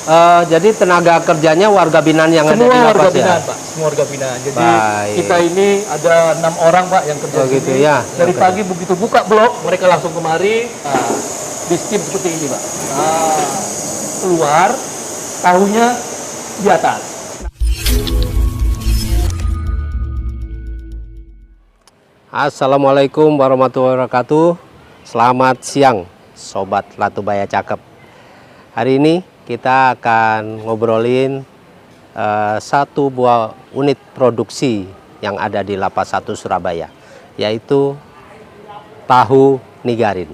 Jadi tenaga kerjanya warga binaan yang ada di Semua warga lapas ya? binaan, Pak. Semua warga binaan. Jadi Baik. kita ini ada 6 orang, Pak, yang kerja Oh, di gitu sini. ya. Dari Oke. pagi begitu buka blok, mereka langsung kemari. Nah, di steam seperti ini, Pak. Nah, keluar, tahunya di atas. Assalamualaikum warahmatullahi wabarakatuh. Selamat siang, Sobat Latubaya Cakep. Hari ini kita akan ngobrolin satu buah unit produksi yang ada di Lapas 1 Surabaya, yaitu tahu Nigarin.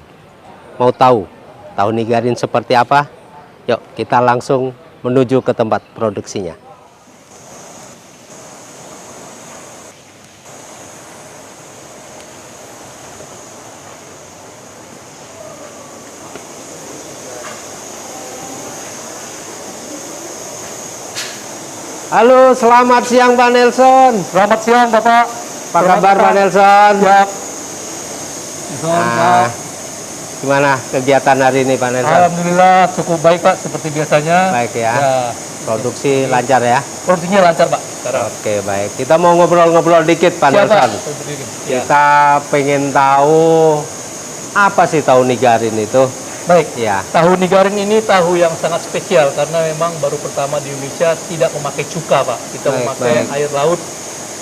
Mau tahu tahu Nigarin seperti apa? Yuk kita langsung menuju ke tempat produksinya. Halo, selamat siang Pak Nelson. Selamat siang, Bapak. Apa kabar Pak Nelson? Siap. Nah, gimana kegiatan hari ini Pak Nelson? Alhamdulillah cukup baik, Pak, seperti biasanya. Baik ya. Produksi lancar ya? Produksinya lancar, Pak. Sekarang. Oke, baik. Kita mau ngobrol-ngobrol dikit Pak Nelson. Ya. Kita pengen tahu apa sih tahu Nigarin itu? Baik. Ya. Tahu Nigarin ini tahu yang sangat spesial karena memang baru pertama di Indonesia tidak memakai cuka, Pak. Kita memakai air laut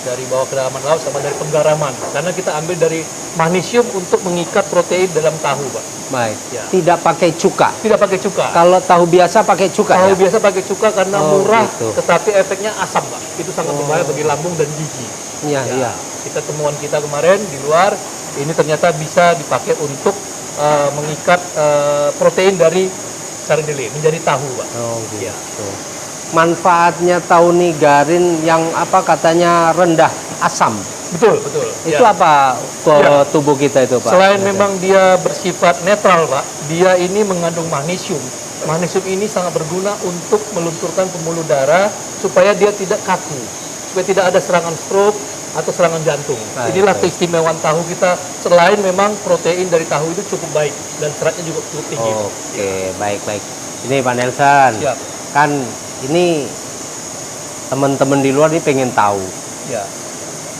dari bawah kedalaman laut sama dari penggaraman. Karena kita ambil dari magnesium untuk mengikat protein dalam tahu, Pak. Baik. Ya. Tidak pakai cuka. Tidak pakai cuka. Kalau tahu biasa pakai cuka Tahu ya? biasa pakai cuka karena murah, gitu. tetapi efeknya asam, Pak. Itu sangat berbahaya bagi lambung dan gigi. Iya, iya. Kita temuan kita kemarin di luar, ini ternyata bisa dipakai untuk mengikat protein dari sarindele menjadi tahu, Pak. Oh, gitu. Ya. Manfaatnya tahu Nigarin yang apa katanya rendah asam. Betul, betul. Itu Ya. apa ke Ya. tubuh kita itu, Pak? Selain memang dia bersifat netral, Pak, dia ini mengandung magnesium. Magnesium ini sangat berguna untuk melunturkan pembuluh darah supaya dia tidak kaku, supaya tidak ada serangan stroke atau serangan jantung. Baik, Inilah baik. keistimewaan tahu kita. Selain memang protein dari tahu itu cukup baik dan seratnya juga cukup tinggi. Oke, baik-baik. Ini Pak Nelson, Siap. kan ini teman-teman di luar ini pengen tahu Ya.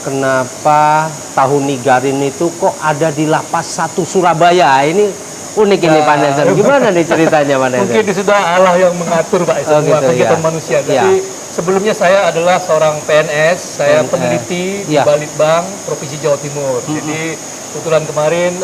kenapa tahu Nigarin itu kok ada di Lapas 1 Surabaya. Ini unik ini Pak Nelson. Gimana nih ceritanya Pak Nelson? Mungkin sudah Allah yang mengatur, Pak, semua gitu, kegiatan ya. manusia. Ya. Jadi sebelumnya saya adalah seorang PNS, saya peneliti di Ya. Balitbang Provinsi Jawa Timur. Jadi kebetulan kemarin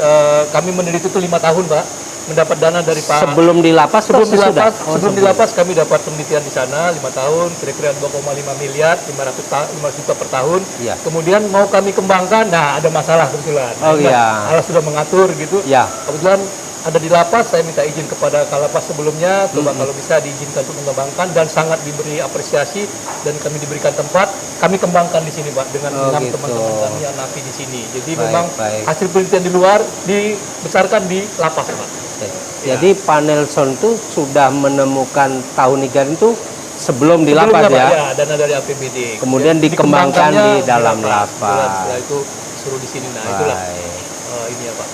kami meneliti itu 5 tahun, Pak, mendapat dana dari Pak. Sebelum di lapas atau Sebelum di sesudah? lapas, sebelum di lapas kami dapat penelitian di sana 5 tahun, kira-kira 2,5 miliar, 500 juta per tahun. Iya. Kemudian mau kami kembangkan, nah ada masalah kebetulan. Oh, iya. Allah sudah mengatur gitu. Ya. Kebetulan ada di lapas, saya minta izin kepada Kalapas sebelumnya, coba kalau bisa diizinkan untuk mengembangkan dan sangat diberi apresiasi dan kami diberikan tempat, kami kembangkan di sini, Pak, dengan 6 gitu. teman-teman kami yang napi di sini. Jadi Baik, memang baik. hasil penelitian di luar dibesarkan di lapas, Pak. Jadi Pak Nelson tuh sudah menemukan tahu Nigarin itu sebelum di lapas Sebelumnya, ya? Pak, ya, dana dari APBD. Kemudian dikembangkan di dikembangkannya dalam Kemudian lapas. setelah itu suruh di sini. Nah, itulah Baik. ini ya, Pak.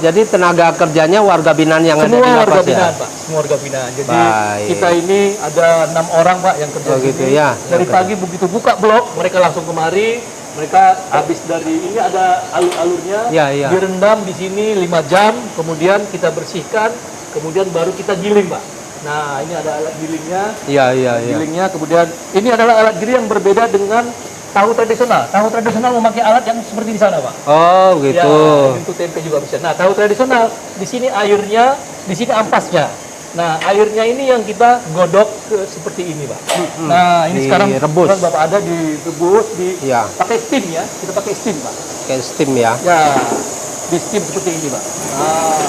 Jadi tenaga kerjanya warga binaan yang ada di Semua warga lapas ya? binaan, Pak. Semua warga binaan. Jadi Baik. kita ini ada 6 orang, Pak, yang kerja Oh, di gitu sini. ya. Dari Oke. pagi begitu buka blok, mereka langsung kemari. Mereka habis dari ini ada alur-alurnya, Ya, ya. direndam di sini 5 jam, kemudian kita bersihkan, kemudian baru kita giling, Pak. Nah, ini ada alat gilingnya. Iya, iya, iya. Gilingnya, kemudian ini adalah alat giling yang berbeda dengan tahu tradisional. Tahu tradisional memakai alat yang seperti di sana, Pak. Oh, gitu. Ya, untuk tempe juga bisa. Nah, tahu tradisional di sini airnya, di sini ampasnya. Nah, airnya ini yang kita godok seperti ini, Pak. Nah, ini sekarang Direbus. kebetulan Bapak ada direbus, Iya. pakai steam ya. Kita pakai steam, Pak. Kayak steam ya. Ya, di steam seperti ini, Pak. Nah,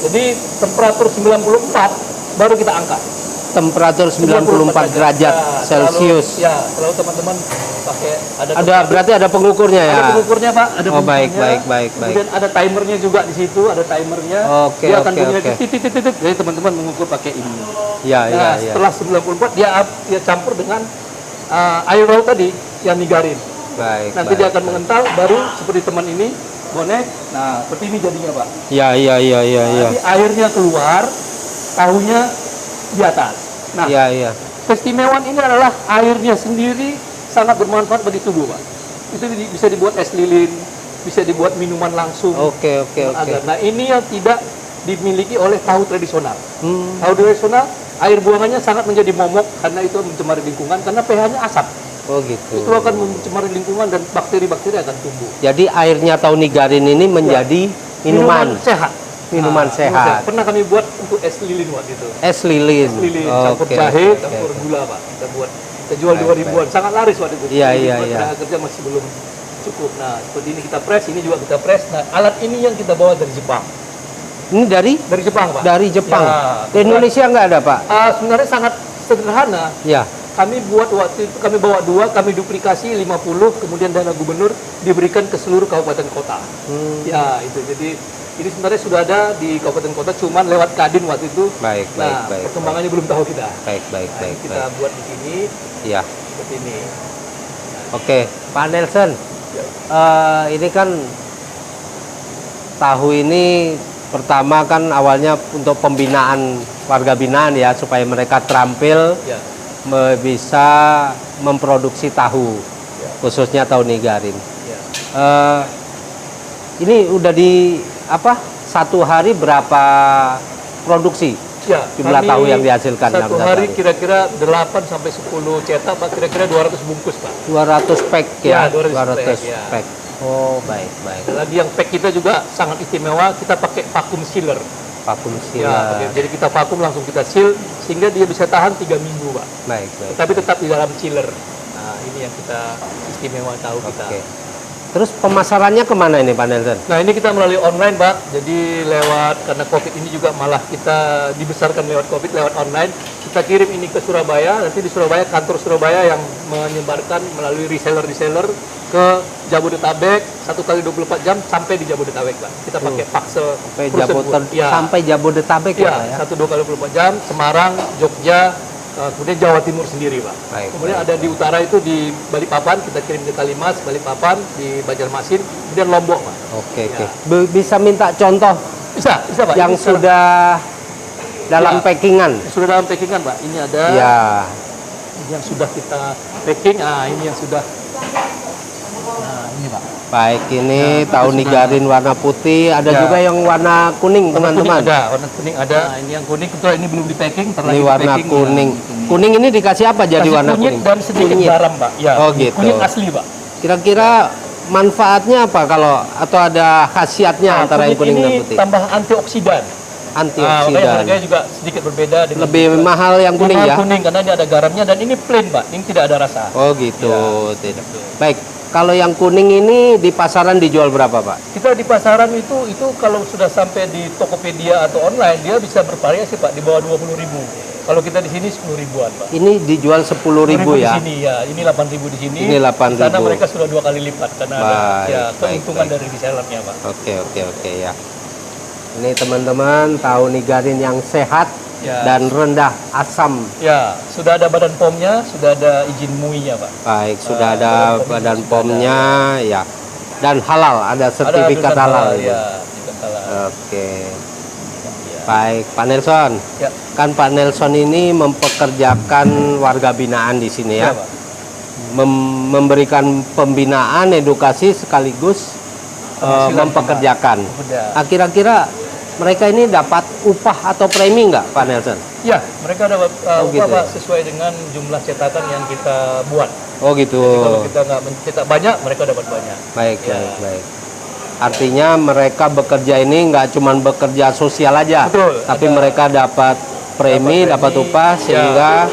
jadi temperatur 94 baru kita angkat. Temperatur 94 derajat Celcius. Selalu teman-teman pakai Berarti ada pengukurnya ya? ada pengukurnya, Pak. Ada Oh, baik, pengukurnya. baik. Kemudian ada timernya juga di situ, ada timernya. Oke, Dia akan oke, bunyi oke. titik. Jadi teman-teman mengukur pakai ini. Iya, iya, Nah, iya. setelah 94 dia campur dengan air laut tadi yang Nigarin. Baik, Nanti baik. dia akan mengental, baru seperti teman ini bonek. Nah, seperti ini jadinya, Pak. Iya, iya, iya, iya, iya. Nanti airnya keluar, tahunya di atas. Nah, Iya. keistimewaan ini adalah airnya sendiri sangat bermanfaat bagi tubuh, Pak. Itu bisa dibuat es lilin, bisa dibuat minuman langsung. Oke. Nah, ini yang tidak dimiliki oleh tahu tradisional. Tahu tradisional, air buangannya sangat menjadi momok karena itu mencemari lingkungan karena pH-nya asam. Oh gitu. Itu akan mencemari lingkungan dan bakteri-bakteri akan tumbuh. Jadi airnya Taunigarin ini menjadi minuman sehat. Minuman sehat. Pernah kami buat untuk es lilin waktu itu. Es lilin. Es lilin, campur jahe, campur gula, Pak. Kita jual 2.000-an. Sangat laris waktu itu. Iya. Tenaga kerja masih belum cukup. Nah, seperti ini kita press, ini juga kita press. Nah, alat ini yang kita bawa dari Jepang. Ini dari Jepang, Pak. Dari Jepang. Ya, Di Indonesia nggak ada, Pak? Sebenarnya sangat sederhana. Ya. Kami buat waktu itu, kami bawa 2, kami duplikasi 50, kemudian dana gubernur diberikan ke seluruh kabupaten kota. Ya, itu. Jadi ini sebenarnya sudah ada di kabupaten kota, cuman lewat Kadin waktu itu. Baik. Perkembangannya belum tahu kita. Baik. Kita buat di sini. Ya. Seperti ini. Oke, Pak Nelson. Ini kan tahu ini pertama kan awalnya untuk pembinaan warga binaan ya supaya mereka terampil Ya. bisa memproduksi tahu, khususnya Taunigarin. Ya. Ini udah di satu hari berapa produksi? Ya, Jumlah kami tahu yang dihasilkan satu dalam hari kira-kira 8 sampai 10 cetak, Pak. Kira-kira 200 bungkus, Pak. 200 pack ya, Ya, 200 pack. Oh, baik. Dan lagi yang pack kita juga sangat istimewa, kita pakai vacuum sealer. Vakum Ya, jadi kita vakum langsung kita seal sehingga dia bisa tahan 3 minggu, Pak. Baik. Tapi tetap di dalam chiller. Nah, ini yang kita istimewa tahu kita. Oke. Terus pemasarannya kemana ini, Pak Nelson? Nah, ini kita melalui online, Pak. Jadi lewat, karena COVID ini juga malah kita dibesarkan lewat COVID, lewat online. Kita kirim ini ke Surabaya, nanti di Surabaya, kantor Surabaya yang menyebarkan melalui reseller-reseller ke Jabodetabek, 1 kali 24 jam sampai di Jabodetabek, Pak. Kita pakai paksa Sampai Jabodetabek ya, ya. 1-2 kali 24 jam, Semarang, Jogja, kemudian Jawa Timur sendiri, Pak. Kemudian ada di utara itu di Balikpapan, kita kirim ke Kalimas, Balikpapan, di Banjarmasin, kemudian Lombok, Pak. Oke. Bisa minta contoh Bisa, Pak. yang Ini sudah dalam packingan. sudah dalam packingan, Pak. Ini ada yang sudah kita packing. Nah, ini yang sudah. Nah, ini, Pak. Baik, ini Taunigarin warna putih, ada juga yang warna kuning, teman-teman. Warna kuning ada. Nah, ini yang kuning, kebetulan ini belum di packing. Ini warna kuning. Kuning ini dikasih apa jadi warna kuning? Dan sedikit garam, Pak. Ya, oh gitu. Kunyit asli, Pak. Kira-kira manfaatnya apa atau ada khasiatnya antara yang kuning dan putih? Ini tambah antioksidan. Antioksidan. Harganya juga sedikit berbeda dengan lebih mahal yang kuning ya? Kuning karena dia ada garamnya dan ini plain, Pak. Ini tidak ada rasa. Oh gitu. Tidak. Baik. Kalau yang kuning ini di pasaran dijual berapa, Pak? Kita di pasaran itu kalau sudah sampai di Tokopedia atau online dia bisa bervariasi, Pak, di bawah 20.000. Kalau kita di sini 10.000-an, Pak. Ini dijual 10.000 ya? Di sini ya, ini 8.000 di sini. Ini 8.000. Karena mereka sudah 2 kali lipat karena ada keuntungan dari resellernya, Pak. Oke ya. Ini teman-teman Taunigarin yang sehat dan rendah asam. Ya, sudah ada badan POM-nya, sudah ada izin MUI-nya, Pak. Baik, sudah ada badan POM-nya ya. Dan halal, ada sertifikat halal. Ya, sertifikat halal. Oke. Baik, Pak Nelson. Ya. Kan Pak Nelson ini mempekerjakan warga binaan di sini ya. Pak. Memberikan pembinaan, edukasi sekaligus mempekerjakan. Nah, kira-kira mereka ini dapat upah atau premi nggak, Pak Nelson? Ya, mereka dapat upah, gitu, Pak, sesuai dengan jumlah cetakan yang kita buat. Oh gitu. Jadi kalau kita nggak mencetak banyak, mereka dapat banyak. Baik. Artinya mereka bekerja ini nggak cuma bekerja sosial aja, Betul, tapi mereka dapat premi, dapat upah sehingga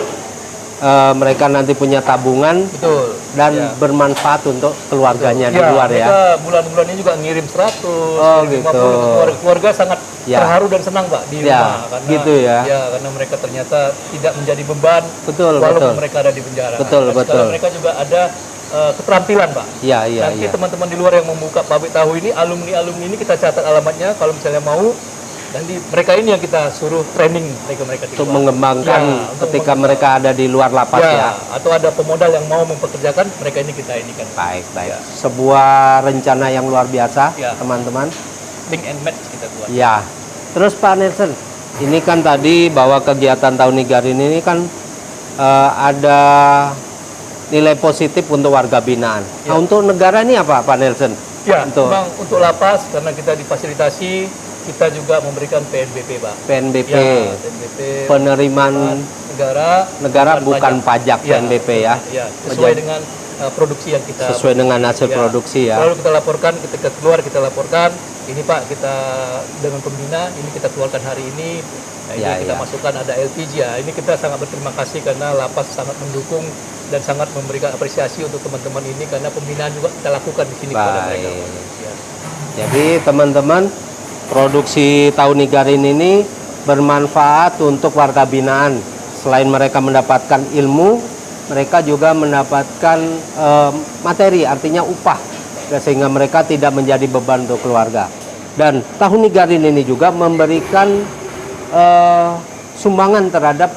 mereka nanti punya tabungan. Betul. Dan bermanfaat untuk keluarganya di luar ya. Mereka bulan-bulan ini juga ngirim 100, gitu. 50. Keluarga sangat terharu dan senang, Pak, di rumah karena gitu ya. Karena mereka ternyata tidak menjadi beban walaupun mereka ada di penjara. Betul. Mereka juga ada keterampilan, Pak. Nanti teman-teman di luar yang membuka pabrik tahu ini, alumni ini kita catat alamatnya kalau misalnya mau. Dan mereka ini yang kita suruh training mereka untuk mengembangkan ketika mereka ada di luar lapas ya. Atau ada pemodal yang mau mempekerjakan mereka ini kita kan. Baik. Sebuah rencana yang luar biasa, teman-teman. Link and match kita buat. Ya. Terus Pak Nelson, ini kan tadi bahwa kegiatan tahun Nigarin ini kan ada nilai positif untuk warga binaan. Ya. Nah, untuk negara ini apa, Pak Nelson? Ya, memang untuk lapas karena kita difasilitasi, kita juga memberikan PNBP, Pak. PNBP, Ya, PNBP penerimaan negara bukan pajak ya, PNBP ya. Ya, sesuai dengan produksi yang kita sesuai dengan hasil produksi ya. Lalu kita laporkan, ketika keluar kita laporkan, ini Pak kita dengan pembina, ini kita keluarkan hari ini. Nah, ini kita masukkan ada LPG ya. Ini kita sangat berterima kasih karena lapas sangat mendukung dan sangat memberikan apresiasi untuk teman-teman ini karena pembinaan juga kita lakukan di sini kepada mereka. Ya. Jadi teman-teman, produksi tahu Nigarin ini bermanfaat untuk warga binaan. Selain mereka mendapatkan ilmu, mereka juga mendapatkan materi, artinya upah, sehingga mereka tidak menjadi beban untuk keluarga. Dan tahu Nigarin ini juga memberikan sumbangan terhadap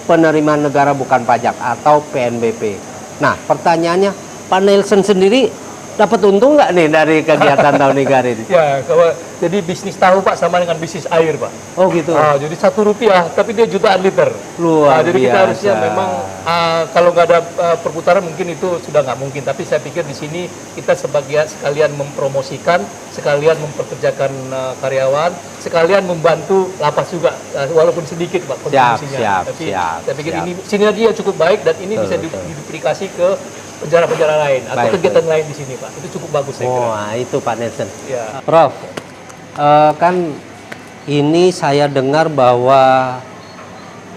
penerimaan negara bukan pajak atau PNBP. Nah, pertanyaannya, Pak Nelson sendiri dapat untung nggak nih dari kegiatan tahu Nigarin? Ya, kalau jadi bisnis tahu Pak sama dengan bisnis air Pak. Oh gitu. Jadi Rp1 tapi dia jutaan liter. Luar jadi biasa. kita harusnya memang kalau nggak ada perputaran mungkin itu sudah nggak mungkin. Tapi saya pikir di sini kita sekalian mempromosikan, sekalian memperkerjakan karyawan, sekalian membantu lapas juga walaupun sedikit Pak kontribusinya. Tapi saya pikir ini sinergi yang cukup baik dan ini bisa diduplikasi ke penjara-penjara lain atau kegiatan lain di sini Pak. Itu cukup bagus saya kira. Wah, itu Pak Nelson. Ya. Prof, kan ini saya dengar bahwa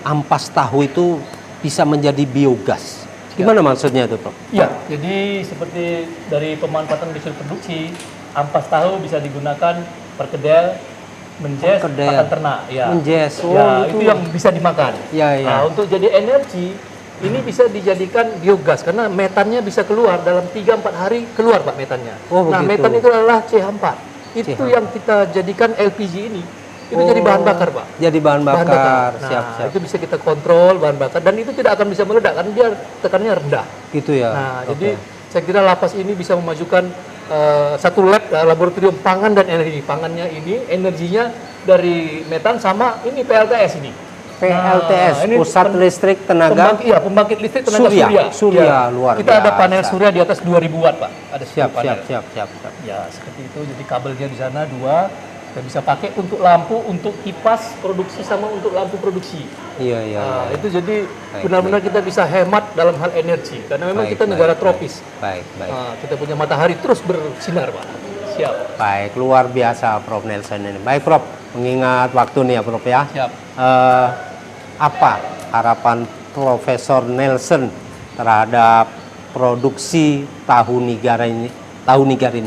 ampas tahu itu bisa menjadi biogas. Gimana maksudnya itu, Prof? Iya, jadi seperti dari pemanfaatan hasil produksi, ampas tahu bisa digunakan perkedel, menjes, pakan ternak. Ya. Menjes, itu yang bisa dimakan. Ya, ya. Nah, untuk jadi energi, ini bisa dijadikan biogas karena metannya bisa keluar dalam 3-4 hari keluar Pak metannya. Nah, metan itu adalah CH4. Itu yang kita jadikan LPG ini. Itu jadi bahan bakar Pak. Jadi bahan bakar. Nah, Siap. itu bisa kita kontrol bahan bakar dan itu tidak akan bisa meledak karena dia tekanannya rendah. Gitu ya. Nah, jadi saya kira lapas ini bisa memajukan satu lab laboratorium pangan dan energi. Pangannya ini energinya dari metan sama ini PLTS ini. PLTS, ini pusat listrik tenaga pembangkit listrik tenaga surya. Luar kita biasa. ada panel surya di atas 2000 watt Pak. Ada siap. Ya, seperti itu. Jadi kabelnya di sana 2 kita bisa pakai untuk lampu, untuk kipas produksi sama untuk lampu produksi. Iya. Itu jadi benar-benar kita bisa hemat dalam hal energi karena memang kita negara tropis. Baik. Kita punya matahari terus bersinar Pak. Siap. Baik, luar biasa Prof Nelson ini. Baik Prof, mengingat waktu nih ya Prof ya. Siap. Apa harapan Profesor Nelson terhadap produksi tahu Nigarin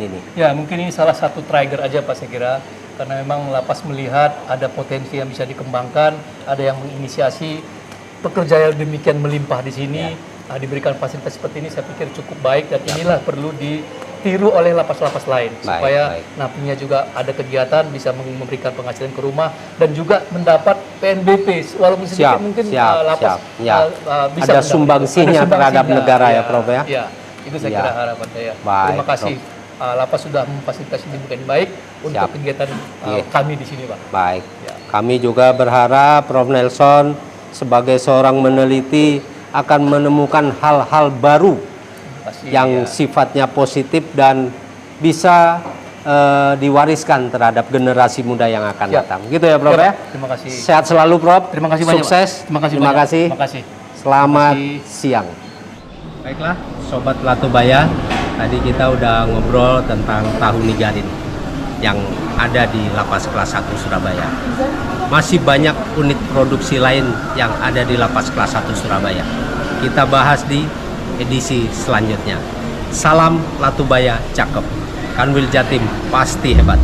ini? Ya, mungkin ini salah satu trigger aja Pak saya kira. Karena memang lapas melihat ada potensi yang bisa dikembangkan, ada yang menginisiasi pekerja yang demikian melimpah di sini, diberikan fasilitas seperti ini saya pikir cukup baik dan inilah perlu ditiru oleh lapas-lapas lain supaya napinya juga ada kegiatan bisa memberikan penghasilan ke rumah dan juga mendapat PNBP walaupun sedikit mungkin lapas bisa ada sumbangsinya terhadap negara ya Prof ya. Ya, itu saya kira harapan saya. Terima kasih. Lapas sudah memfasilitasi dengan baik untuk kegiatan kami di sini, Pak. Baik. Kami juga berharap Prof Nelson sebagai seorang meneliti akan menemukan hal-hal baru yang sifatnya positif dan bisa diwariskan terhadap generasi muda yang akan datang. Gitu ya, Prof ya. Terima kasih. Sehat selalu, Prof. Terima kasih banyak. Sukses. Terima kasih. Terima kasih. Selamat siang. Baiklah, Sobat Latubaya. Tadi kita udah ngobrol tentang tahu Nigarin yang ada di Lapas Kelas 1 Surabaya. Masih banyak unit produksi lain yang ada di Lapas Kelas 1 Surabaya. Kita bahas di edisi selanjutnya. Salam Latubaya cakep. Kanwil Jatim pasti hebat.